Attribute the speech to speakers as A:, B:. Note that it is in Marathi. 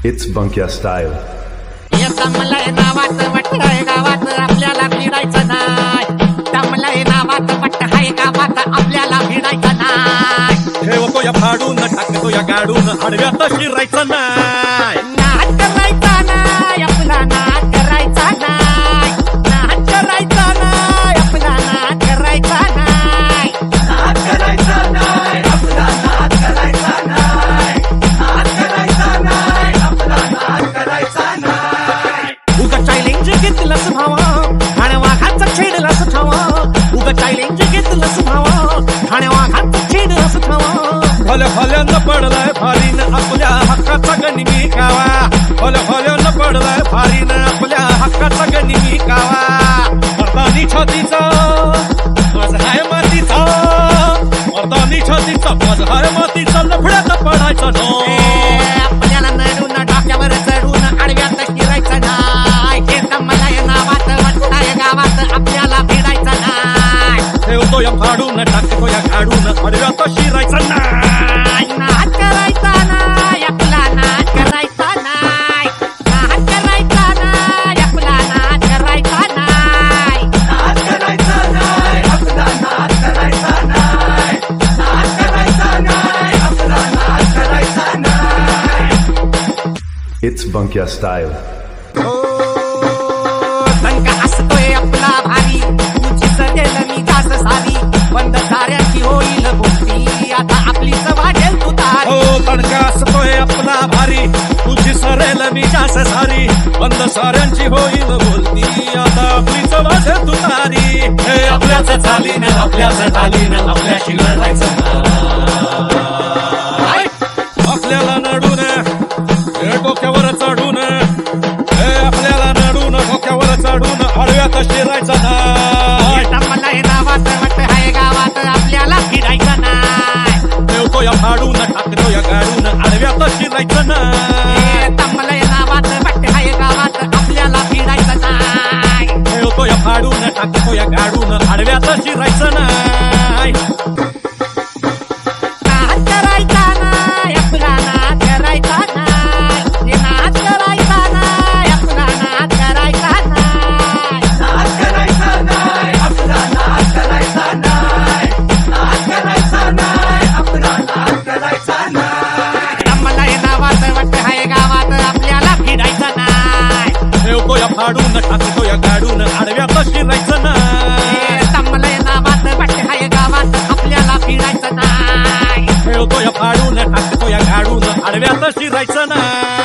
A: It's Bunkya style.
B: तमलय नावात वाट आहे गावात आपल्याला भिडायचं नाही. तमलय नावात वाट आहे गावात आपल्याला भिडायचं नाही.
C: ठेवतो या फाडून टाकतो या गाडून आडव्यात शिरायचं नाही.
B: नाच करायचा नाही आपला नाच करायचा नाही. नाच करायचा नाही आपला नाच करायचा नाही.
D: नाच करायचा नाही आपला नाच करायचा नाही. नाच करायचा नाही आपला नाच करायचा नाही.
B: उगा चॅलेंज घेतलंस भावा ठाणे वाघाचं छेडलंस ठावा. उगा चॅलेंज घेतलंस भावा ठाणे वाघाचं छेडलंस ठावा.
C: भल्या भल्यानं पडलाय फारीन आपल्या हक्काचा गनिमी कावा. भल्या भल्यानं पडलाय फारीन आपल्या हक्काचा गनिमी कावा. मर्दानी छातीचा माझ हाय मातीचा. मर्दानी छातीचा माझ हाय मातीचा. लफड्यात पडायचं नो.
B: आपल्याला नडून डोक्यावर चढून आडव्यात शिरायचं नाही. हे तमलय नावात वाटताय गावात आपल्याला भिडायचं नाही.
C: ठेवतो या फाडून टाकतो या गाडून आडव्यात शिरायचं नाही.
B: नाच करायचा नाही आपला नाच करायचा नाही. नाच करायचा नाही आपला नाच करायचा नाही.
D: नाच करायचा नाही आपला नाच करायचा नाही. नाच करायचा नाही आपला नाच करायचा नाही.
A: It's Bunkya style.
B: संका असतोय आपला भारी तुझी सजेल मी जास्त सारी. बंद साऱ्यांची होईल भुक्ती आता आपलीच वाढेल तुतारी.
C: हो तडका असतोय आपला भारी तुझी सरेल मी जास्त सारी. बंद साऱ्यांची होईल बोलती आता आपलीच वाजे तुतारी. हे आपल्याच चालीनं आपल्याच चालीनं आपल्याशी लढायचं नाही. आपल्याला नडून हे डोक्यावर चढून हे आपल्याला नडून डोक्यावर चढून आडव्यात शिरायचं नाही.
B: तमलय नावात वाट आहे गावात आपल्याला भिडायचं नाही.
C: ठेवतो या फाडून टाकतो या गाडून आडव्यात शिरायचं नाही.
B: तमलय नावात वाट आहे गावात आपल्याला भिडायचं नाही.
C: ठेवतो या फाडून टाकतो या गाडून आडव्यात शिरायचं नाही.
B: नाच करायचा नाही आपला नाच करायचा नाही. हे नाच करायचा नाही आपला नाच करायचा नाही.
D: नाच करायचा नाही आपला नाच करायचा नाही. नाच करायचा नाही आपला नाच करायचा नाही.
B: तमलय नावात वाट आहे गावात आपल्याला भिडायचं नाही.
C: ठेवतो या फाडून टाकतो या गाडून आडव्यात शिरायचं नाही.
B: तमलय नावात वाट आहे गावात आपल्याला भिडायचं नाही.
C: ठेवतो या फाडून टाकतो या गाडून आडव्यात शिरायचं नाही.